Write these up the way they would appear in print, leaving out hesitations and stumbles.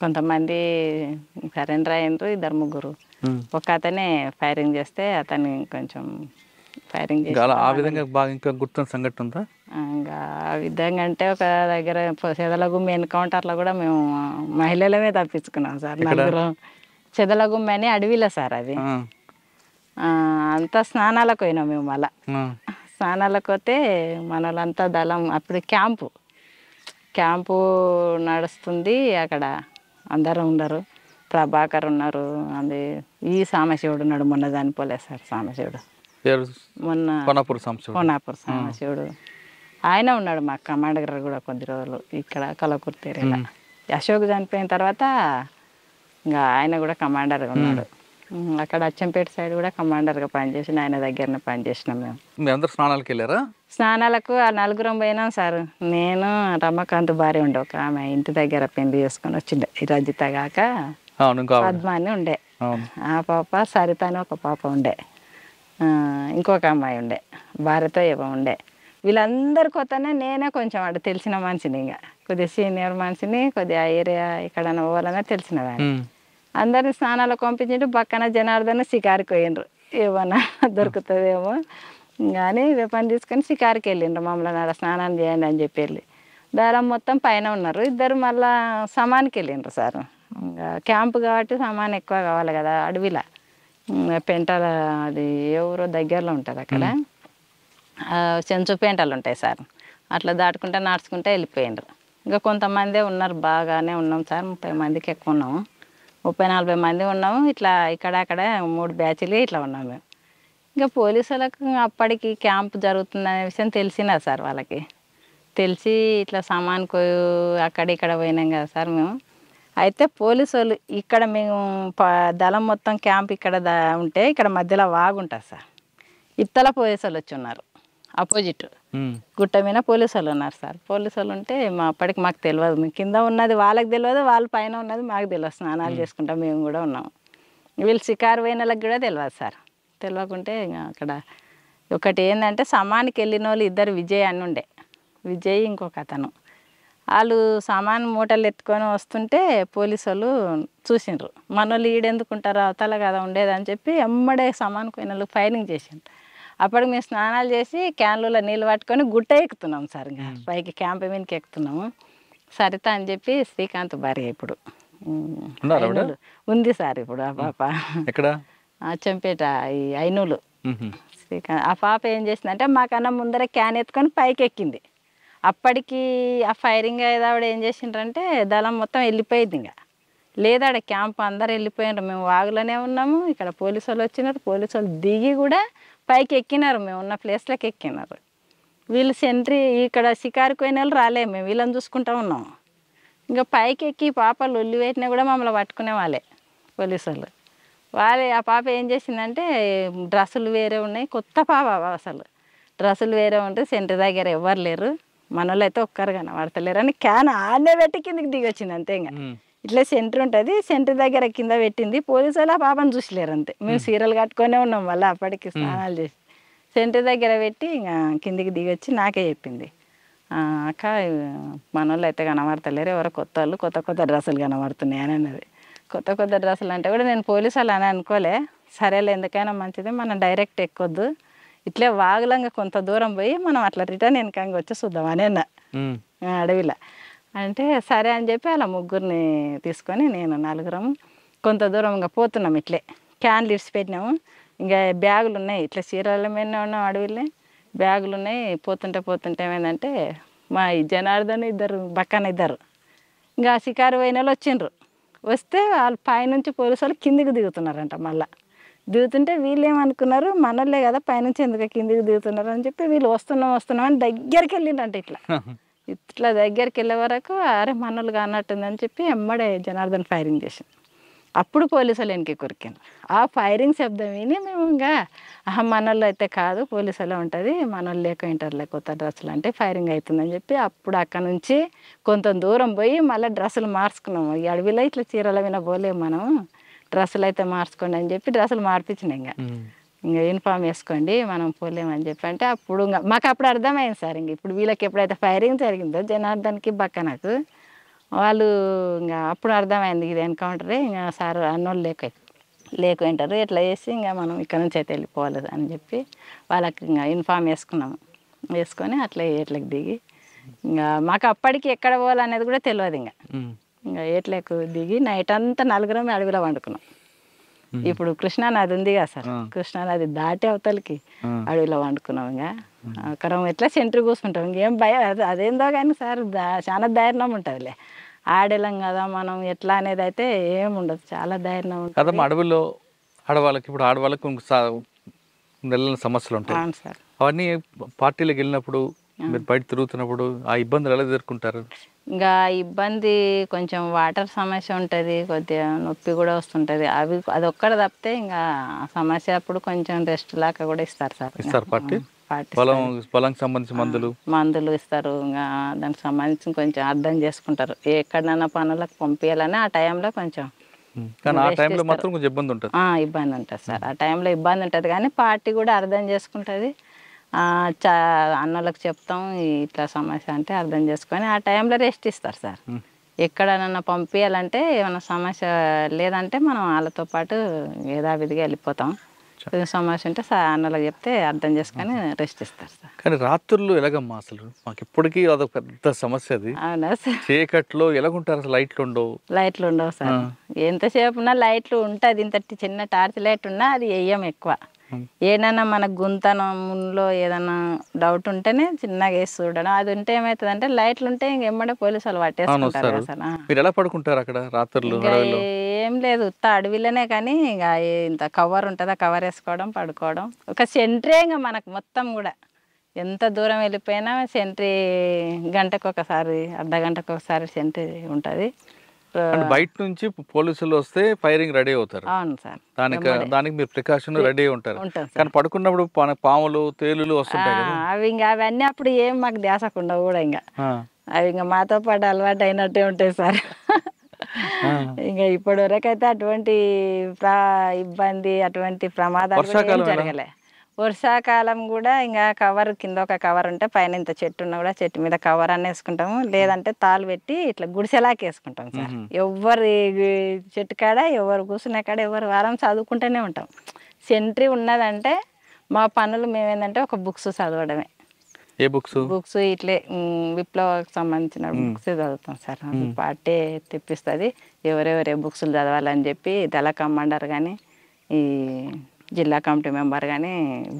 కొంతమంది సరెండర్ అయ్యిండ్రు, ఇద్దరు ముగ్గురు. ఒక అతనే ఫైరింగ్ చేస్తే అతన్ని కొంచెం ఫైరింగ్ చేసి ఆ విధంగా బాగా ఇంకా గుర్తున్న సంఘటన ఉందా? ఇంకా ఆ విధంగా అంటే ఒక దగ్గర చెదలగుమ్మి ఎన్కౌంటర్లో కూడా మేము మహిళలమే తప్పించుకున్నాం సార్. నలుగురు చెదలగుమ్మి అని అడవిలో సార్ అది. అంతా స్నానాలకు పోయినాం మేము. మళ్ళా స్నానాలకు పోతే మన వాళ్ళంతా దళం అప్పుడు క్యాంపు నడుస్తుంది. అక్కడ అందరూ ఉన్నారు. ప్రభాకర్ ఉన్నారు, అది ఈ సాంబశివుడు ఉన్నాడు. మొన్న చనిపోలేదు సార్ సాంబశివుడు, మొన్న కోనాపూర్ సాంబశివుడు. ఆయన ఉన్నాడు మా కమాండర్ కూడా కొద్ది రోజులు ఇక్కడ కలకుర్తి ఏరియాలో. అశోక్ చనిపోయిన తర్వాత ఇంకా ఆయన కూడా కమాండర్గా ఉన్నాడు. అక్కడ అచ్చంపేట సైడ్ కూడా కమాండర్గా పనిచేసి ఆయన దగ్గరనే పనిచేసినాం మేము. మీ అందరు స్నానాలకు వెళ్ళారా? స్నానాలకు ఆ నలుగురం పోయినాం సార్. నేను రమకాంత్ భార్య ఉండే, ఒక ఆమె ఇంటి దగ్గర పెళ్లి చేసుకొని వచ్చిండే, ఈ రజిత కాక పద్మ అని ఉండే. ఆ పాప సరిత అని ఒక పాప ఉండే, ఇంకొక అమ్మాయి ఉండే, భార్యతో ఏమో ఉండే. వీళ్ళందరి కొత్తనే నేనే కొంచెం అటు తెలిసిన మనిషిని, ఇంకా కొద్దిగా సీనియర్ మనిషిని, కొద్దిగా ఏరియా ఇక్కడ పోవాలన్నా తెలిసిన దాన్ని. అందరిని స్నానాలకు పంపించిండు. పక్కన జనార్దన్ షికారికి పోయిండ్రు, ఏమన్నా దొరుకుతుందేమో కానీ పని తీసుకొని షికారికి వెళ్ళిండ్రు. మమ్మల్ని ఆడ స్నానం చేయండి అని చెప్పి వెళ్ళి దారం మొత్తం పైన ఉన్నారు. ఇద్దరు మళ్ళా సమానికి వెళ్ళిండ్రు సార్. ఇంకా క్యాంపు కాబట్టి సామాన్ ఎక్కువ కావాలి కదా అడవిలో. పెంటల అది ఎవరో దగ్గరలో ఉంటుంది అక్కడ, చెంచు పెంటలు ఉంటాయి సార్. అట్లా దాటుకుంటే నడుచుకుంటే వెళ్ళిపోయిండ్రు. ఇంకా కొంతమందే ఉన్నారు, బాగానే ఉన్నాం సార్. 30 మందికి ఎక్కువ ఉన్నాము, 30-40 మంది ఉన్నాము. ఇట్లా ఇక్కడ 3 బ్యాచ్లు ఇట్లా ఉన్నాం మేము. ఇంకా పోలీసులకు అప్పటికి క్యాంప్ జరుగుతుందనే విషయం తెలిసినా సార్, వాళ్ళకి తెలిసి ఇట్లా సామాన్కు అక్కడిక్కడ పోయినాం కదా సార్ మేము. అయితే పోలీసు వాళ్ళు ఇక్కడ మేము దళం మొత్తం క్యాంప్ ఇక్కడ ఉంటే ఇక్కడ మధ్యలో వాగు ఉంటుంది సార్. ఇత్తల పోలీసు వాళ్ళు వచ్చి ఉన్నారు, అపోజిట్ గుట్ట మీద పోలీసు వాళ్ళు ఉన్నారు సార్. పోలీసు వాళ్ళు ఉంటే అప్పటికి మాకు తెలియదు, మేము కింద ఉన్నది వాళ్ళకి తెలియదు, వాళ్ళు పైన ఉన్నది మాకు తెలియదు. స్నానాలు చేసుకుంటాం మేము కూడా ఉన్నాము. వీళ్ళు షికారు పోయిన వాళ్ళకి కూడా తెలియదు సార్. తెలియకుంటే ఇంకా అక్కడ ఒకటి ఏంటంటే సమానికి వెళ్ళిన వాళ్ళు ఇద్దరు విజయ్ అని ఉండే, విజయ్ ఇంకొక అతను. వాళ్ళు సామాన్ మూటలు ఎత్తుకొని వస్తుంటే పోలీసు వాళ్ళు చూసిండ్రు. మన వాళ్ళు ఈడెందుకుంటారు అవతల కదా ఉండేదని చెప్పి ఎమ్మడే సామాన్ పోయిన వాళ్ళు ఫైరింగ్ చేసిండ్రు. అప్పటికి మేము స్నానాలు చేసి క్యాన్లలో నీళ్ళు పట్టుకొని గుట్ట ఎక్కుతున్నాం సార్. ఇంకా పైకి క్యాంప్ మీదకి ఎక్కుతున్నాము. సరిత అని చెప్పి శ్రీకాంత్ భార్య ఇప్పుడు ఉంది సార్. ఇప్పుడు ఆ పాప అచ్చంపేట ఈ ఐనూలు శ్రీకాంత్. ఆ పాప ఏం చేసిందంటే మాకన్నా ముందర క్యాన్ ఎత్తుకొని పైకి ఎక్కింది. అప్పటికి ఆ ఫైరింగ్ అయ్యేదావిడ ఏం చేసిండ్రంటే దళం మొత్తం వెళ్ళిపోయింది. ఇంకా లేదాడ క్యాంప్ అందరు వెళ్ళిపోయినారు. మేము వాగులోనే ఉన్నాము. ఇక్కడ పోలీసు వాళ్ళు వచ్చినారు. పోలీసు వాళ్ళు దిగి కూడా పైకి ఎక్కినారు, మేము ఉన్న ప్లేస్లోకి ఎక్కినారు. వీళ్ళు సెంట్రీ ఇక్కడ షికారికి పోయిన వాళ్ళు రాలే, మేము వీళ్ళని చూసుకుంటూ ఉన్నాము. ఇంకా పైకి ఎక్కి పాపలు ఒల్లి పెట్టినా కూడా మమ్మల్ని పట్టుకునే వాళ్ళే పోలీసు వాళ్ళు. ఆ పాప ఏం చేసిందంటే డ్రెస్సులు వేరే ఉన్నాయి, కొత్త పాప అసలు డ్రెస్సులు వేరే ఉంటే సెంటర్ దగ్గర ఎవరు లేరు, మన వాళ్ళు అయితే ఒక్కరు కనబడతలేరు అని క్యాన్ ఆడనే పెట్టి కిందకి దిగి వచ్చింది అంతే. ఇంకా ఇట్లా సెంటర్ ఉంటుంది, సెంటర్ దగ్గర కింద పెట్టింది. పోలీసు వాళ్ళు ఆ పాపను చూసలేరు అంతే. మేము సీరలు కట్టుకొనే ఉన్నాం మళ్ళీ అప్పటికి స్నానాలు చేసి. సెంటర్ దగ్గర పెట్టి ఇంకా కిందికి దిగి వచ్చి నాకే చెప్పింది, అక్క మన వాళ్ళు అయితే కనబడతలేరు, ఎవరో కొత్త వాళ్ళు కొత్త డ్రెస్సులు కనబడుతున్నాయి అని అన్నది. కొత్త డ్రెస్సులు అంటే కూడా నేను పోలీసు వాళ్ళు అని అనుకోలే. సరేలే ఎందుకైనా మంచిది, మనం డైరెక్ట్ ఎక్కొద్దు, ఇట్లే వాగులంగా కొంత దూరం పోయి మనం అట్లా రిటర్న్ వెనకంగా వచ్చి చూద్దామని అన్న అడవిలో. అంటే సరే అని చెప్పి అలా ముగ్గురిని తీసుకొని నేను నలుగురం కొంత దూరం ఇంకా పోతున్నాం. ఇట్లే క్యాన్లు ఇడిచిపెట్టినాము. ఇంకా బ్యాగులు ఉన్నాయి, ఇట్లా చీరల మీద ఉన్నాం అడవిలో, బ్యాగులు ఉన్నాయి. పోతుంటే ఏమైందంటే మా జనార్దన్ ఇద్దరు పక్కన ఇద్దరు ఇంకా షికారు పోయిన వాళ్ళు వచ్చిండ్రు. వస్తే వాళ్ళు పైనుంచి పోలీసు వాళ్ళు కిందికి దిగుతున్నారంట. మళ్ళీ దిగుతుంటే వీళ్ళు ఏమనుకున్నారు, మనోళ్ళే కదా పైనుంచి ఎందుకు కిందికి దిగుతున్నారు అని చెప్పి వీళ్ళు వస్తున్నాం అని దగ్గరికి వెళ్ళిండంట. ఇట్లా దగ్గరికి వెళ్ళే వరకు అరే మనోళ్ళు కానట్టుందని చెప్పి ఎమ్మడే జనార్దన్ ఫైరింగ్ చేసింది. అప్పుడు పోలీసు వాళ్ళు వెనక్కి కొరికాను. ఆ ఫైరింగ్ శబ్దం విని మేము ఇంకా మనోళ్ళు అయితే కాదు పోలీసు వాళ్ళే ఉంటుంది, మనోళ్ళు లేక ఇంటర్లే కొత్త డ్రెస్సులు అంటే ఫైరింగ్ అవుతుందని చెప్పి అప్పుడు అక్కడ నుంచి కొంత దూరం పోయి మళ్ళీ డ్రెస్సులు మార్చుకున్నాము. ఈ అడవిలో ఇట్లా చీరల మీద పోలేము మనం, డ్రెస్సులు అయితే మార్చుకోండి అని చెప్పి డ్రెస్సులు మార్పించినాయి. ఇంకా యూనిఫామ్ వేసుకోండి మనం పోలేమని చెప్పి అంటే అప్పుడు మాకు అప్పుడు అర్థమైంది సార్. ఇంక ఇప్పుడు వీళ్ళకి ఎప్పుడైతే ఫైరింగ్ జరిగిందో జనార్దన్కి బక్క నాకు వాళ్ళు ఇంకా అప్పుడు అర్థమైంది ఇది ఎన్కౌంటరే, ఇంకా సార్ అన్నోళ్ళు లేకుంటారు, ఇట్లా చేసి ఇంకా మనం ఇక్కడ నుంచి అయితే వెళ్ళిపోవాలి అని చెప్పి వాళ్ళకి ఇంకా ఇన్ఫామ్ వేసుకొని అట్లా ఏట్లకి దిగి ఇంకా మాకు అప్పటికి ఎక్కడ పోవాలనేది కూడా తెలియదు. ఇంకా ఏట్లకు దిగి నైట్ అంతా నలుగురం అడవిలో వండుకున్నాం. ఇప్పుడు కృష్ణానది ఉంది కదా సార్, కృష్ణానది దాటి అవతలకి అడవిలో వండుకున్నాం. ఇంకా ఒకరం ఎట్లా సెంటర్ కూర్చుంటాం, ఇంకేం భయం అదేందో కానీ సార్ చాలా ధైర్యం ఉంటుందిలే. ఆడేలం కదా మనం ఎట్లా అనేది అయితే ఏముండదు, చాలా ధైర్యం ఉంటుంది. కదమ్మా, అడవుల్లో ఆడవాళ్ళకి ఇప్పుడు ఆడవాళ్ళకి నెలల సమస్యలు ఉంటాయి. అవును సార్. అవన్నీ పార్టీలకు వెళ్ళినప్పుడు మీరు బయట తిరుగుతున్నప్పుడు ఆ ఇబ్బందులు ఎలా ఎదుర్కొంటారు? ఇంకా ఇబ్బంది కొంచెం వాటర్ సమస్య ఉంటుంది, కొద్దిగా నొప్పి కూడా వస్తుంటుంది. అదొక్కడ తప్పితే ఇంకా ఆ సమస్య అప్పుడు కొంచెం రెస్ట్ లాగా కూడా ఇస్తారు సార్. ఇస్తారు పార్టీకి సంబంధించిన మందులు ఇస్తారు. ఇంకా దానికి సంబంధించి కొంచెం అర్థం చేసుకుంటారు, ఎక్కడైనా పనులకు పంపించాలని ఆ టైంలో కొంచెం ఇబ్బంది ఉంటుంది. ఇబ్బంది ఉంటుంది సార్, ఆ టైంలో ఇబ్బంది ఉంటుంది. కానీ పార్టీ కూడా అర్థం చేసుకుంటుంది. అన్నోళ్ళకి చెప్తాం ఇట్లా సమస్య అంటే అర్థం చేసుకొని ఆ టైంలో రెస్ట్ ఇస్తారు సార్. ఎక్కడైనా పంపించాలంటే ఏమైనా సమస్య లేదంటే మనం వాళ్ళతో పాటు యథావిధిగా వెళ్ళిపోతాం. సమస్య ఉంటే అన్నోళ్ళకి చెప్తే అర్థం చేసుకొని రెస్ట్ ఇస్తారు సార్. కానీ రాత్రులు ఎలాగమ్మా అసలు? మాకు ఇప్పటికీ అదొక పెద్ద సమస్య. అది అవునా సార్? చీకట్లో ఎలాగుంటారు అసలు? లైట్లు ఉండవు సార్. ఎంతసేపు ఉన్నా లైట్లు ఉంటుంది, ఇంత చిన్న టార్చ్ లైట్ ఉన్నా అది వేయం ఎక్కువ. ఏదైనా మన గుంతనంలో ఏదైనా డౌట్ ఉంటేనే చిన్నగా వేసి చూడడం. అది ఉంటే ఏమవుతుంది అంటే లైట్లు ఉంటే ఇంకెమ్మడే పోలీసులు పట్టేసుకుంటారు సార్. మీరు ఎలా పడుకుంటారు అక్కడ రాత్రులు? ఏం లేదు, అడవిలోనే, కానీ ఇక ఇంత కవర్ ఉంటుంది, ఆ కవర్ వేసుకోవడం పడుకోవడం. ఒక సెంట్రీ ఇంకా మనకు మొత్తం కూడా ఎంత దూరం వెళ్ళిపోయినా సెంట్రీ గంటకు ఒకసారి అర్ధ గంటకు ఒకసారి సెంట్రీ ఉంటుంది. బయట నుంచి పోలీసులు వస్తే ఫైరింగ్ రెడీ అవుతారు. అవును సార్. దానికి మీరు ప్రికాషన్ రెడీ ఉంటారు. కానీ పడుకున్నప్పుడు పాములు తేలులు వస్తుంటాయి కదా, అవన్నీ అప్పుడు ఏం మాకు ధ్యాసకుండా కూడా ఇంకా అవి ఇంకా మాతో పాటు అలవాటు అయినట్టే ఉంటాయి సార్. ఇంకా ఇప్పటి వరకు అయితే అటువంటి ఇబ్బంది అటువంటి ప్రమాదాలు జరగలే. వర్షాకాలం కూడా ఇంకా కవర్ కింద ఒక కవర్ ఉంటే పైన ఇంత చెట్టు ఉన్నా కూడా చెట్టు మీద కవర్ అన్నీ వేసుకుంటాము, లేదంటే తాళ్ళు పెట్టి ఇట్లా గుడిసెలాకి వేసుకుంటాం సార్. ఎవరు చెట్టు కాడ ఎవరు కూర్చునే కాడ ఎవరు వారం చదువుకుంటూనే ఉంటాం. సెంట్రీ ఉన్నదంటే మా పనులు మేమేందంటే ఒక బుక్స్ చదవడమే. ఏ బుక్స్? ఇట్లే విప్లవానికి సంబంధించిన బుక్స్ చదువుతాం సార్. పార్టీ తెప్పిస్తుంది ఎవరెవరు ఏ బుక్స్లు చదవాలని చెప్పి దళ కమాండర్ కానీ ఈ జిల్లా కమిటీ మెంబర్ కానీ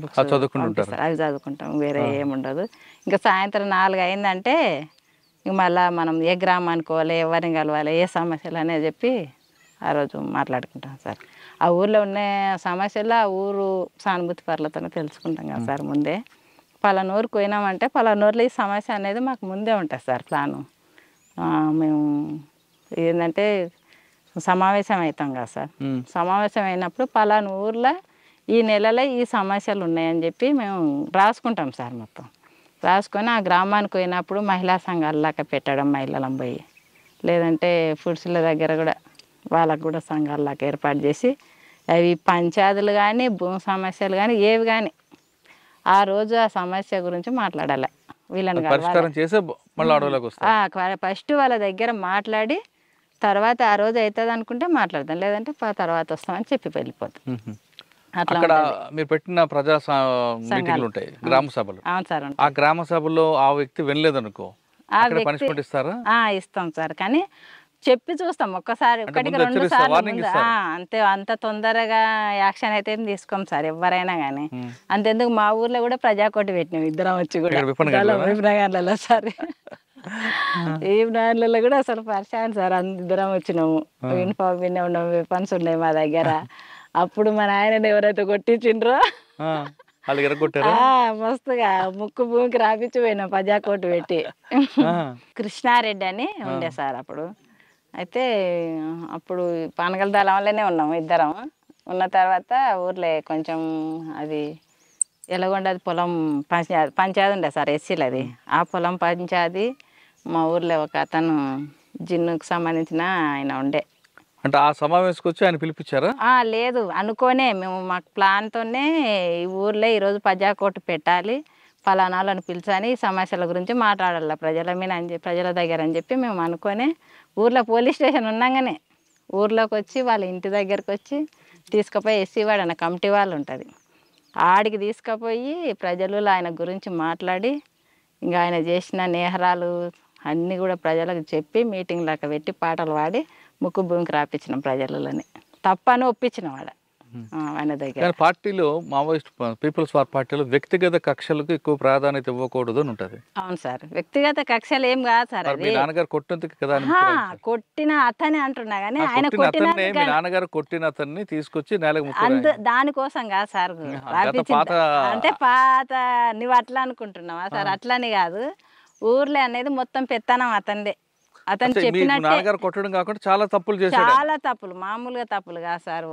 బుక్స్ పంపిస్తారు, అవి చదువుకుంటాం. వేరే ఏముండదు. ఇంకా సాయంత్రం 4 అయిందంటే మళ్ళీ మనం ఏ గ్రామానికి పోవాలి, ఎవరిని కలవాలి, ఏ సమస్యలు అనేది చెప్పి ఆ రోజు మాట్లాడుకుంటాం సార్. ఆ ఊర్లో ఉన్న సమస్యలు ఆ ఊరు సానుభూతి పరులతోనే తెలుసుకుంటాం కదా సార్ ముందే. పలానూరుకు పోయినామంటే పలానూరులో ఈ సమస్య అనేది మాకు ముందే ఉంటుంది సార్ ప్లాను. మేము ఏంటంటే సమావేశం అవుతాం కదా సార్. సమావేశం అయినప్పుడు పలానా ఊర్లో ఈ నెలలో ఈ సమస్యలు ఉన్నాయని చెప్పి మేము రాసుకుంటాం సార్. మొత్తం రాసుకొని ఆ గ్రామానికి పోయినప్పుడు మహిళా సంఘాలలాగా పెట్టడం, మహిళలం పోయి, లేదంటే ఫుడ్స్ల దగ్గర కూడా వాళ్ళకు కూడా సంఘాలలాగా ఏర్పాటు చేసి అవి పంచాయతీలు కానీ భూమి సమస్యలు కానీ ఏవి కానీ ఆ రోజు ఆ సమస్య గురించి మాట్లాడాలి. వీళ్ళని ఫస్ట్ వాళ్ళ దగ్గర మాట్లాడి తర్వాత ఆ రోజు అవుతుంది అనుకుంటే మాట్లాడతాం, లేదంటే తర్వాత వస్తామని చెప్పి వెళ్ళిపోతాం. అక్కడ మీరు పెట్టిన ప్రజా మీటింగ్లు ఉంటాయి, గ్రామ సభలు. అవును సార్. ఆ గ్రామ సభలో ఆ వ్యక్తి వినలేదనుకో, పనిష్మెంట్ ఇస్తారా? ఇస్తాం సార్, కానీ చెప్పి చూస్తాం. ఒక్కసారి ఒకటికి 2 సార్లు అంతే. అంత తొందరగా యాక్షన్ అయితే తీసుకోం సార్ ఎవరైనా కానీ. అంతెందుకు మా ఊర్లో కూడా ప్రజాకోటి పెట్టినాం ఇద్దరం వచ్చి కూడా విప్నగాన్లలో సార్. ఈ బ్రాండ్లలో కూడా అసలు పరిచయం సార్. అందరం వచ్చినాము, యూనిఫామ్ వినే ఉన్నాము, వెపన్స్ ఉన్నాయి మా దగ్గర. అప్పుడు మా నాయనని ఎవరైతే కొట్టించిండ్రో మస్తుగా ముక్కు భూమికి రాపించిపోయినా ప్రజాకోటి పెట్టి. కృష్ణారెడ్డి అని ఉండే సార్ అప్పుడు. అయితే అప్పుడు పానగల దళం వల్లనే ఉన్నాము ఇద్దరం. ఉన్న తర్వాత ఊర్లో కొంచెం అది ఎలాగొండది పొలం పంచాయతీ ఉండే సార్, ఎస్సీలు అది. ఆ పొలం పంచాయతీ మా ఊర్లో ఒక అతను జిన్నుకు సంబంధించిన ఆయన ఉండే. అంటే ఆ సమావేశంకి వచ్చి ఆయన పిలిపించారా? లేదు, అనుకోనే మేము మా ప్లాన్తోనే ఈ ఊర్లో ఈరోజు ప్రజాకోటి పెట్టాలి, ఫలానా వాళ్ళని పిలిచని ఈ సమస్యల గురించి మాట్లాడాలి ప్రజల మీద ప్రజల దగ్గర అని చెప్పి మేము అనుకొని ఊర్లో పోలీస్ స్టేషన్ ఉన్నాగానే ఊర్లోకి వచ్చి వాళ్ళ ఇంటి దగ్గరికి వచ్చి తీసుకుపోయి ఎస్సీ వాడు అన్న కమిటీ వాళ్ళు ఉంటుంది ఆడికి తీసుకుపోయి ప్రజలు ఆయన గురించి మాట్లాడి ఇంకా ఆయన చేసిన నేహరాలు అన్నీ కూడా ప్రజలకు చెప్పి మీటింగ్ లాగా పెట్టి పాటలు పాడి ముక్కు భూమికి రాపించినాం ప్రజలని తప్పని ఒప్పించినాం వాడ ఆయన దగ్గర. పార్టీలో మావోయిస్ట్ పీపుల్స్ వార్ పార్టీలో వ్యక్తిగత కక్షలకు ఎక్కువ ప్రాధాన్యత ఇవ్వకూడదు అని ఉంటుంది. అవును సార్, వ్యక్తిగత కక్షలు ఏం కాదు సార్. మీ నాన్నగారు కొట్టినందుకు కదా కొట్టిన అతనే అంటున్నా కానీ ఆయన మీ నాన్నగారు కొట్టిన అతన్ని తీసుకొచ్చి నేలకు దానికోసం కాదు సార్ అంటే పాత నువ్వు అట్లా అనుకుంటున్నావా సార్? అట్లని కాదు, ఊర్లే అనేది మొత్తం పెత్తనం అతందే. అతను చెప్పినట్టు కొట్టడం కాకుండా చాలా తప్పులు చేశాడు. చాలా తప్పులు, మామూలుగా తప్పులు కాదు సార్.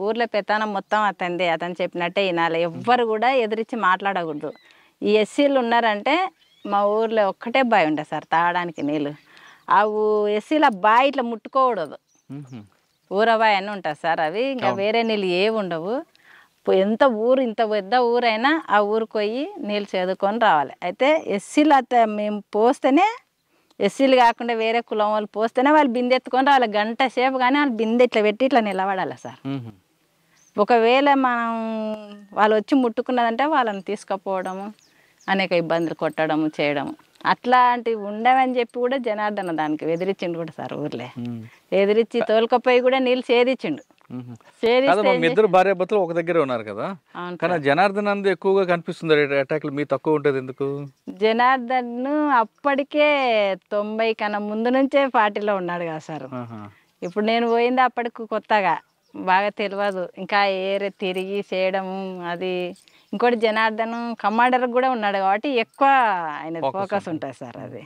ఊర్లో పెత్తనం మొత్తం అతందే. అతను చెప్పినట్టే వినాలి, ఎవ్వరు కూడా ఎదిరించి మాట్లాడకూడదు. ఈ ఎస్సీలు ఉన్నారంటే మా ఊర్లో ఒక్కటే బావి ఉండే సార్ తాగడానికి నీళ్ళు. ఆ ఎస్సీల బావి ఇట్లా ముట్టుకోకూడదు, ఊరబావి అని ఉంటుంది సార్. అవి ఇంకా వేరే నీళ్ళు ఏవి ఉండవు. ఎంత ఇంత పెద్ద ఊరైనా ఆ ఊరికి పోయి నీళ్ళు చదువుకొని రావాలి. అయితే ఎస్సీలు మేము పోస్తేనే, ఎస్సీలు కాకుండా వేరే కులం వాళ్ళు పోస్తేనే వాళ్ళు బిందె ఎత్తుకొని రావాలి. గంట సేపు కానీ వాళ్ళు బిందె ఇట్లా పెట్టి ఇట్లా నిలబడాలి సార్. ఒకవేళ మనం వాళ్ళు వచ్చి ముట్టుకున్నదంటే వాళ్ళని తీసుకుపోవడము, అనేక ఇబ్బందులు కొట్టడము చేయడము అట్లాంటివి ఉండవని చెప్పి కూడా జనార్దన దానికి ఎదిరించిండు కూడా సార్. ఊర్లే ఎదిరించి తోలుకపోయి కూడా నీళ్ళు సేదించిండు. ఇద్దరు భార్య భర్తలు ఒక దగ్గర ఉన్నారు కదా, కానీ జనార్దన్ అందు ఎక్కువగా కనిపిస్తుంది అటాక్లు, మీ తక్కువ ఉంటుంది ఎందుకు? జనార్దన్ అప్పటికే 90 కన్నా ముందు నుంచే పార్టీలో ఉన్నాడు కదా సార్. ఇప్పుడు నేను పోయింది అప్పటికి కొత్తగా బాగా తెలియదు, ఇంకా ఏరే తిరిగి చేయడము అది. ఇంకోటి జనార్దన్ కమాండర్ కూడా ఉన్నాడు కాబట్టి ఎక్కువ ఆయన ఫోకస్ ఉంటుంది సార్. అది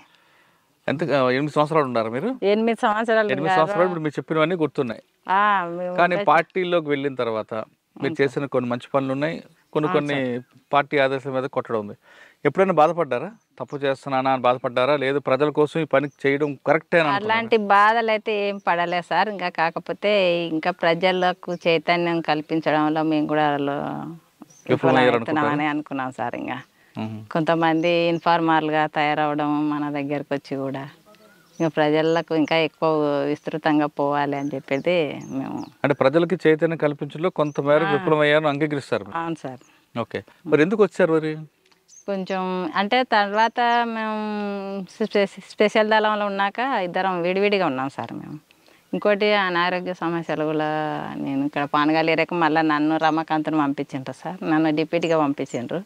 ఎంత 8 సంవత్సరాలు ఉన్నారు మీరు? 8 సంవత్సరాలు. 8 సంవత్సరాలు ఇప్పుడు మీరు చెప్పినవన్నీ గుర్తున్నాయి. కానీ పార్టీలోకి వెళ్ళిన తర్వాత మీరు చేసిన కొన్ని మంచి పనులు ఉన్నాయి, కొన్ని పార్టీ ఆదేశాల మీద కొట్టడం ఉంది. ఎప్పుడైనా బాధపడ్డారా? తప్పు చేస్తున్నానా అని బాధపడ్డారా? లేదు ప్రజల కోసం ఈ పని చేయడం కరెక్టే? అలాంటి బాధలు అయితే ఏం పడలేదు సార్. ఇంకా కాకపోతే ఇంకా ప్రజలకు చైతన్యం కల్పించడంలో మేము కూడా విఫలమవుతున్నామని అనుకున్నాం సార్. ఇంకా కొంతమంది ఇన్ఫార్మర్లుగా తయారవడం మన దగ్గరకు వచ్చి కూడా ఇంకా ప్రజలకు ఇంకా ఎక్కువ విస్తృతంగా పోవాలి అని చెప్పేది మేము. అంటే ప్రజలకి చైతన్యం కల్పించడంలో కొంతమేర విఫలమయ్యారు అంగీకరిస్తారు? అవును సార్. ఓకే, మరి ఎందుకు వచ్చారు మరి? కొంచెం అంటే తర్వాత మేము స్పెషల్ దళంలో ఉన్నాక ఇద్దరం విడివిడిగా ఉన్నాం సార్ మేము. ఇంకోటి అనారోగ్య సమస్యలు కూడా నేను ఇక్కడ పానగాలి ఏరియాకు మళ్ళీ నన్ను రమాకాంత్ను పంపించిండ్రు సార్. నన్ను డిప్యూటీగా పంపించిండ్రు,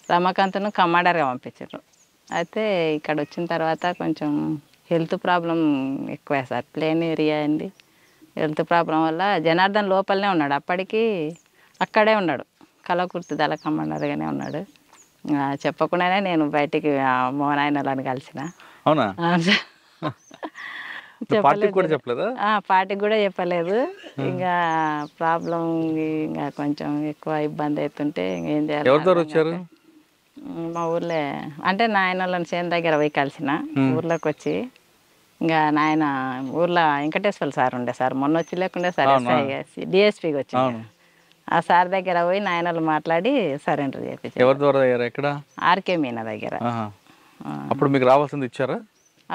రమాకాంత్ను కమాండర్గా పంపించిండ్రు. అయితే ఇక్కడ వచ్చిన తర్వాత కొంచెం హెల్త్ ప్రాబ్లం ఎక్కువ సార్. ప్లేన్ ఏరియా అయింది, హెల్త్ ప్రాబ్లం వల్ల జనార్దన్ లోపలనే ఉన్నాడు. అప్పటికి అక్కడే ఉన్నాడు, కలకుర్తి దళ కమాండర్గానే ఉన్నాడు. చెప్పకుండానే నేను బయటికి మోనాయనలను కలిసిన. అవునా? పార్టీకి కూడా చెప్పలేదు. ఇంకా ప్రాబ్లం ఇంకా కొంచెం ఎక్కువ ఇబ్బంది అవుతుంటే ఏం చేయాలి. మా ఊర్లో అంటే నాయన వాళ్ళని చేను దగ్గర పోయి కలిసిన. ఊర్లోకి వచ్చి ఇంకా నాయన ఊర్లో వెంకటేశ్వర సార్ ఉండే సార్, మొన్న వచ్చి లేకుండే సార్ డిఎస్పీకి వచ్చి ఆ సార్ దగ్గర పోయి నాయనలు మాట్లాడి సరెండర్ చేయించారు. ఆర్కే మీనా దగ్గర. అప్పుడు మీకు రావాల్సింది ఇచ్చారా?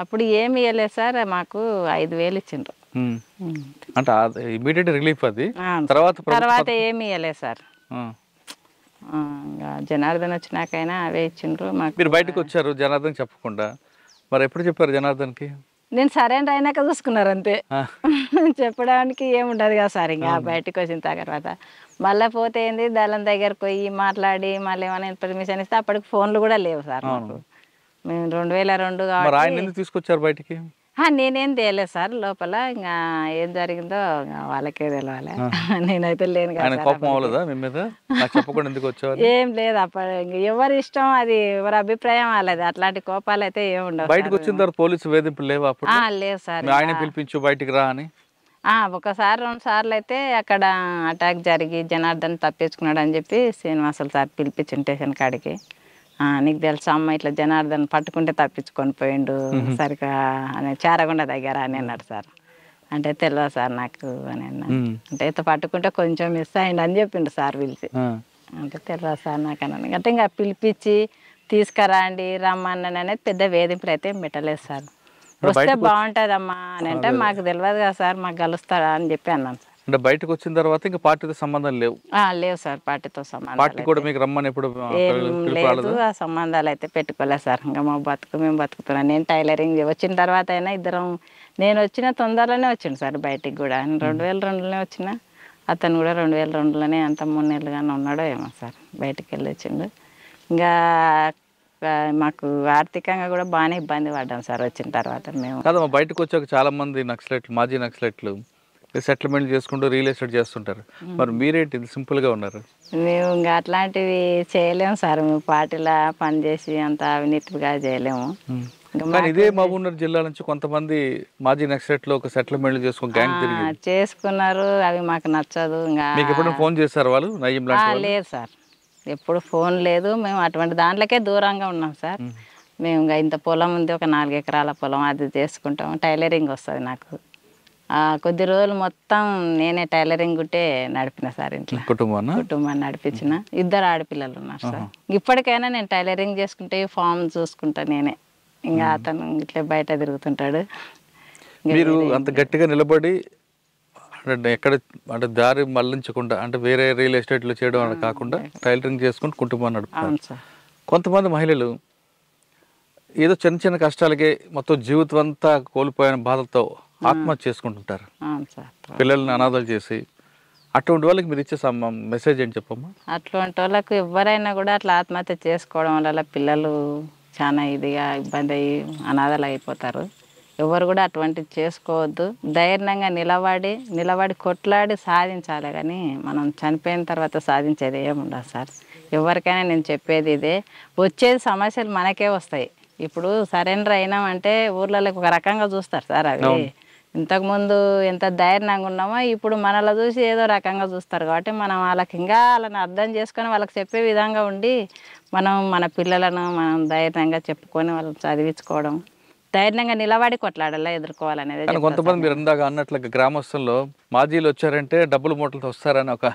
అప్పుడు ఏమి ఇవ్వలేదు సార్, మాకు 5,000 ఇచ్చిండ్రు. అంటే ఇమీడియట్ రిలీఫ్ అది. తర్వాత ఏమి ఇవ్వలేదు సార్. జనార్దన్ వచ్చినాకైనా అవే ఇచ్చిండ్రు మాకు. మీరు బయటకు వచ్చారు జనార్దన్ చెప్పకుండా, మరి ఎప్పుడు చెప్పారు జనార్దన్కి? నేను సరెండర్ అయినాక చూసుకున్నారు అంతే. చెప్పడానికి ఏముండదు కదా సార్. ఇంకా బయటకు వచ్చిన తర్వాత మళ్ళీ పోతే ఏంది దళం దగ్గరకు పోయి మాట్లాడి మళ్ళీ ఏమైనా పర్మిషన్ ఇస్తే అప్పటికి ఫోన్లు కూడా లేవు సార్ మాకు. మేము 2002 కాబట్టి తీసుకొచ్చారు బయటికి. నేనేం తేలేదు సార్ లోపల. ఇంకా ఏం జరిగిందో వాళ్ళకే తెలవాలి, నేనైతే లేను కదా. ఏం లేదు అప్పుడు, ఎవరి ఇష్టం అది, ఎవరి అభిప్రాయం వాళ్ళది. అట్లాంటి కోపాలు అయితే ఏమి ఉండవు. బయటకు వచ్చిన తర్వాత పోలీసు వేధింపులు లేవు? లేవు సార్. ఆయన పిలిపించు బయటికి రా అని. ఒకసారి 2 సార్లు అయితే అక్కడ అటాక్ జరిగి జనార్దన్ తప్పించుకున్నాడు అని చెప్పి శ్రీనివాసులు సార్ పిలిపించిన స్టేషన్ కాడికి. నీకు తెలుసా అమ్మ ఇట్లా జనార్దన్ పట్టుకుంటే తప్పించుకొని పోయిండు సరిగా అని చారగొండ దగ్గర అని అన్నాడు సార్. అంటే తెలియదు సార్ నాకు అని అన్నా. అంటే పట్టుకుంటే కొంచెం మిస్ అయ్యిండు అని చెప్పిండు సార్ పిలిచి. అంటే తెలియదు సార్ నాకు అన్నాను అంటే ఇంకా పిలిపించి తీసుకురండి రమ్మన్నాను అనేది పెద్ద వేధింపులు అయితే ఏం పెట్టలేదు సార్. వస్తే బాగుంటుందమ్మా అని అంటే మాకు తెలియదు కదా సార్, మాకు కలుస్తారా అని చెప్పి అన్నాను సార్. అంటే బయటకు వచ్చిన తర్వాత ఇంకా పార్టీతో సంబంధం లేవు? లేవు సార్, పార్టీతో సంబంధం పార్టీ కూడా మీకు రమ్మని ఎప్పుడు ఏం లేదు, ఆ సంబంధాలు అయితే పెట్టుకోలేదు సార్. ఇంకా మా బతుకు మేము బతుకుతున్నాం. నేను టైలరింగ్ వచ్చిన తర్వాత అయినా ఇద్దరం, నేను వచ్చిన తొందరలోనే వచ్చిండు సార్ బయటికి కూడా. 2002లోనే వచ్చిన, అతను కూడా 2002లోనే అంత 3 నెలలుగానే ఉన్నాడో ఏమో సార్ బయటికి వెళ్ళి వచ్చిండు. ఇంకా మాకు ఆర్థికంగా కూడా బాగానే ఇబ్బంది పడ్డాం సార్ వచ్చిన తర్వాత మేము. కాదమ్మా, బయటకు వచ్చాక చాలా మంది నక్సలైట్లు, మాజీ నక్సలైట్లు సెటిల్మెంట్ చేసుకుంటూ రియల్ ఎస్టేట్ చేస్తుంటారు. మరి మీరేంటి సింపుల్గా ఉన్నారు? మేము ఇంకా అట్లాంటివి చేయలేము సార్. మేము పార్టీలా పనిచేసి అంత అవినీతిగా చేయలేము. కానీ ఇదే మహబూబ్నగర్ జిల్లా నుంచి కొంతమంది మాజీ నక్సలైట్లు ఒక సెటిల్మెంట్ చేసుకుని గ్యాంగ్ తిరిగి చేసుకున్నారు. అవి మాకు నచ్చదు. ఇంకా మీకు ఎప్పుడైనా ఫోన్ చేశారు వాళ్ళు? నయ్యం లేదు సార్, ఎప్పుడు ఫోన్ లేదు. మేము అటువంటి దాంట్లోకే దూరంగా ఉన్నాం సార్. మేము ఇంకా ఇంత పొలం ఉంది, ఒక 4 ఎకరాల పొలం, అది చేసుకుంటాం. టైలరింగ్ వస్తుంది నాకు. కొద్ది రోజులు మొత్తం నేనే టైలరింగ్ గుట్టే నడిపిన సార్. ఇంట్లో కుటుంబాన్ని నడిపించిన. 2 ఆడపిల్లలు ఉన్నారు సార్. ఇప్పటికైనా నేను టైలరింగ్ చేసుకుంటే ఫామ్ చూసుకుంటా నేనే. ఇంకా అతను ఇట్లా బయట తిరుగుతుంటాడు. మీరు అంత గట్టిగా నిలబడి అంటే ఎక్కడ అంటే దారి మళ్లించకుండా, అంటే వేరే రియల్ ఎస్టేట్లో చేయడం అని కాకుండా టైలరింగ్ చేసుకుంటూ కుటుంబాన్ని నడుపుతారు. కొంతమంది మహిళలు ఏదో చిన్న చిన్న కష్టాలకే మొత్తం జీవితం అంతా కోల్పోయిన బాధతో ఆత్మహత్య చేసుకుంటుంటారు, పిల్లల్ని అనాథాలు చేసి. అటువంటి వాళ్ళకి మీరు ఇచ్చే మెసేజ్ ఏంటి చెప్పమ్మా? అటువంటి వాళ్ళకు ఎవరైనా కూడా అట్లా ఆత్మహత్య చేసుకోవడం వల్ల పిల్లలు చాలా ఇదిగా ఇబ్బంది అయ్యి అనాథాలు అయిపోతారు. ఎవరు కూడా అటువంటివి చేసుకోవద్దు. ధైర్యంగా నిలబడి కొట్లాడి సాధించాలి. కానీ మనం చనిపోయిన తర్వాత సాధించేది ఏముండదు సార్. ఎవరికైనా నేను చెప్పేది ఇదే, వచ్చేది సమస్యలు మనకే వస్తాయి. ఇప్పుడు సరెండర్ అయినామంటే ఊర్లలోకి ఒక రకంగా చూస్తారు సార్. అవి ఇంతకుముందు ఎంత ధైర్యంగా ఉన్నామో ఇప్పుడు మనలో చూసి ఏదో రకంగా చూస్తారు. కాబట్టి మనం వాళ్ళకి ఇంకా వాళ్ళని అర్థం చేసుకొని వాళ్ళకి చెప్పే విధంగా ఉండి మన పిల్లలను మనం ధైర్యంగా చెప్పుకొని వాళ్ళని చదివించుకోవడం, ధైర్యంగా నిలబడి కొట్లాడాలా ఎదుర్కోవాలనేది. కొంతమంది మీరు ఇందాక అన్నట్లుగా గ్రామస్తుల్లో మాజీలు వచ్చారంటే డబ్బులు మూటలతో వస్తారని ఒక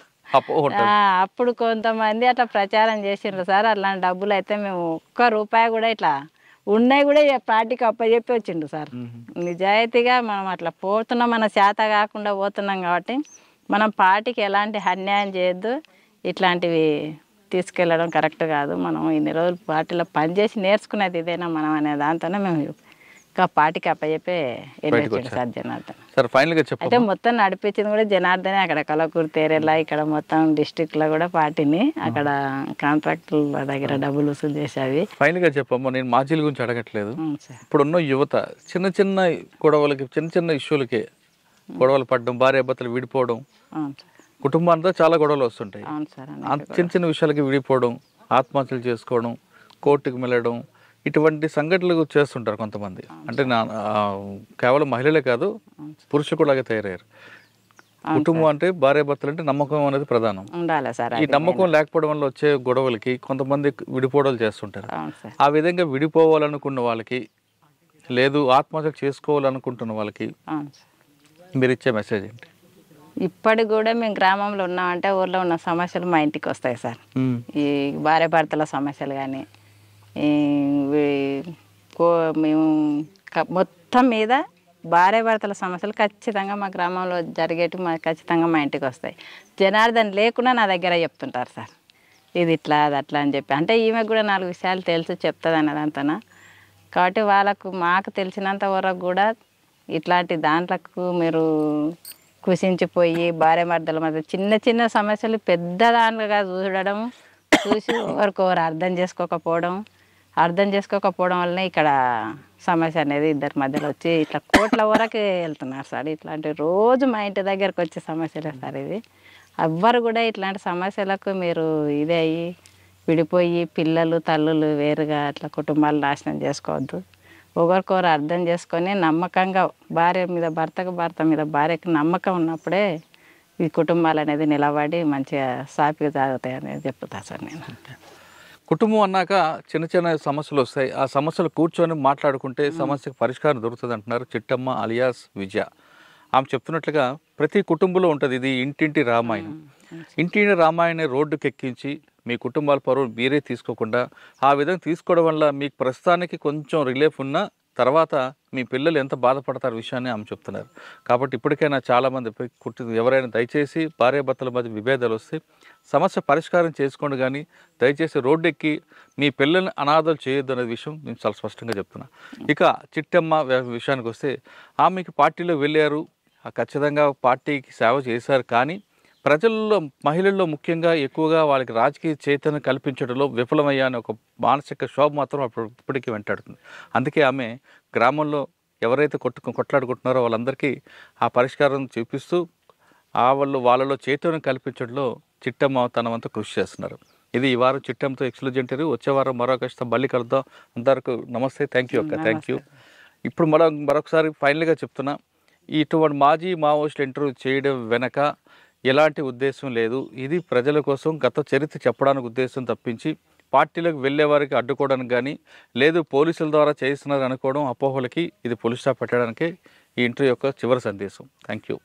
అప్పుడు కొంతమంది అట్లా ప్రచారం చేసిండ్రు సార్. అలాంటి డబ్బులు అయితే మేము ₹1 కూడా ఇట్లా ఉన్నాయి కూడా పార్టీకి అప్పచెప్పి వచ్చిండు సార్. నిజాయితీగా మనం అట్లా పోతున్నాం, మన చేత కాకుండా పోతున్నాం కాబట్టి మనం పార్టీకి ఎలాంటి అన్యాయం చేయొద్దు. ఇట్లాంటివి తీసుకెళ్ళడం కరెక్ట్ కాదు. మనం ఇన్ని రోజులు పార్టీలో పనిచేసి నేర్చుకునేది ఇదేనా మనం అనే దాంతోనే మేము ఇంకా పార్టీకి అప్పచెప్పే వెళ్ళొచ్చాడు సార్ జనార్దన్. అయితే మొత్తం నడిపించింది కూడా జనార్దనే. అక్కడ కలకూరు తేరేలా ఇక్కడ మొత్తం డిస్ట్రిక్ట్లో కూడా పార్టీని అక్కడ కాంట్రాక్టుల దగ్గర డబ్బులు వసూలు చేసేది. ఫైనల్ గా చెప్పమ్మా, నేను మాజీల గురించి అడగట్లేదు. ఇప్పుడున్న యువత చిన్న చిన్న గొడవలకి, చిన్న చిన్న ఇష్యూలకి గొడవలు పడడం, భార్యాభర్తలు విడిపోవడం, కుటుంబాంతో చాలా గొడవలు వస్తుంటాయి. చిన్న చిన్న విషయాలకి విడిపోవడం, ఆత్మహత్యలు చేసుకోవడం, కోర్టుకు వెళ్ళడం, ఇటువంటి సంఘటనలు చేస్తుంటారు కొంతమంది. అంటే కేవలం మహిళలే కాదు, పురుషులు కూడా అలాగే తయారయ్యారు. కుటుంబం అంటే భార్యాభర్తలు అంటే నమ్మకం అనేది ప్రధానం. ఈ నమ్మకం లేకపోవడం వల్ల వచ్చే గొడవలకి కొంతమంది విడిపోవడాలు చేస్తుంటారు. ఆ విధంగా విడిపోవాలనుకున్న వాళ్ళకి, లేదు ఆత్మహత్య చేసుకోవాలనుకుంటున్న వాళ్ళకి మీరు ఇచ్చే మెసేజ్ ఏంటి? ఇప్పటికి కూడా మేము గ్రామంలో ఉన్నామంటే ఊర్లో ఉన్న సమస్యలు మా ఇంటికి వస్తాయి సార్. ఈ భార్యాభర్తల సమస్యలు కానీ మేము మొత్తం మీద భార్యాభర్తల సమస్యలు ఖచ్చితంగా మా గ్రామంలో జరిగేటి ఖచ్చితంగా మా ఇంటికి వస్తాయి. జనార్దన్ లేకుండా నా దగ్గర చెప్తుంటారు సార్, ఇది ఇట్లా అది అట్లా అని చెప్పి. అంటే ఈమెకు కూడా 4 విషయాలు తెలుసు చెప్తుంది అన్నదంతనా. కాబట్టి మాకు తెలిసినంత వరకు కూడా ఇట్లాంటి దాంట్లకు మీరు కుషించిపోయి భార్యాభర్తల మధ్య చిన్న చిన్న సమస్యలు పెద్ద దానిగా చూసి ఒకరికొకరు అర్థం చేసుకోకపోవడం వల్లనే ఇక్కడ సమస్య అనేది ఇద్దరి మధ్యలో వచ్చి ఇట్లా కోట్ల వరకు వెళ్తున్నారు సార్. ఇట్లాంటి రోజు మా ఇంటి దగ్గరకు వచ్చే సమస్యలే సార్ ఇది. ఎవ్వరు కూడా ఇట్లాంటి సమస్యలకు మీరు ఇదే అయ్యి విడిపోయి పిల్లలు తల్లులు వేరుగా అట్లా కుటుంబాలు నాశనం చేసుకోవద్దు. ఒకరికొకరు అర్థం చేసుకొని నమ్మకంగా భర్త మీద భార్యకి నమ్మకం ఉన్నప్పుడే ఈ కుటుంబాలు అనేది నిలబడి మంచిగా సాపిగా సాగుతాయి అనేది చెప్తా సార్ నేను. కుటుంబం అన్నాక చిన్న చిన్న సమస్యలు వస్తాయి. ఆ సమస్యలు కూర్చొని మాట్లాడుకుంటే సమస్యకు పరిష్కారం దొరుకుతుంది అంటున్నారు చిట్టమ్మ అలియాస్ విజయ. ఆమె చెప్తున్నట్లుగా ప్రతి కుటుంబంలో ఉంటుంది, ఇది ఇంటింటి రామాయణం. ఇంటింటి రామాయణం రోడ్డుకి ఎక్కించి మీ కుటుంబాల పరువు మీరే తీసుకోకుండా ఆ విధంగా తీసుకోవడం వల్ల మీకు ప్రస్తుతానికి కొంచెం రిలీఫ్ ఉన్నా తర్వాత మీ పిల్లలు ఎంత బాధపడతారు విషయాన్ని ఆమె చెప్తున్నారు. కాబట్టి ఇప్పటికైనా చాలామంది ఎవరైనా దయచేసి భార్యాభర్తల మధ్య విభేదాలు వస్తే సమస్య పరిష్కారం చేసుకోండి, కానీ దయచేసి రోడ్డు ఎక్కి మీ పిల్లల్ని అనాథలు చేయొద్దు అనే విషయం నేను చాలా స్పష్టంగా చెప్తున్నా. ఇక చిట్టమ్మ విషయానికి వస్తే ఆమెకి పార్టీలో వెళ్ళారు, ఖచ్చితంగా పార్టీకి సేవ చేశారు, కానీ ప్రజల్లో మహిళల్లో ముఖ్యంగా ఎక్కువగా వాళ్ళకి రాజకీయ చైతన్యం కల్పించడంలో విఫలమయ్యా అని ఒక మానసిక శోభ మాత్రం ఇప్పటికీ వెంటాడుతుంది. అందుకే ఆమె గ్రామంలో ఎవరైతే కొట్లాడుకుంటున్నారో వాళ్ళందరికీ ఆ పరిష్కారం చూపిస్తూ వాళ్ళలో చైతన్యం కల్పించడంలో చిట్టమ్మ తన వంతు కృషి చేస్తున్నారు. ఇది ఈ వారం చిట్టమ్మతో ఎక్స్క్లూజివ్ ఇంటర్వ్యూ. వచ్చే వారం మరొక మళ్ళీ కలుద్దాం. అందరికీ నమస్తే. థ్యాంక్ యూ అక్క. Thank you. ఇప్పుడు మరొకసారి ఫైనల్గా చెప్తున్నా, ఇటువంటి మాజీ మావోయిస్టులు ఇంటర్వ్యూ చేయడం వెనక ఎలాంటి ఉద్దేశం లేదు. ఇది ప్రజల కోసం గత చరిత్ర చెప్పడానికి ఉద్దేశం తప్పించి పార్టీలకు వెళ్ళే వారికి అడ్డుకోవడానికి కానీ లేదు పోలీసుల ద్వారా చేస్తున్నారు అనుకోవడం అపోహలకి ఇది పులి స్టాప్ పెట్టడానికే ఈ ఇంటర్వ్యూ యొక్క చివరి సందేశం. Thank you.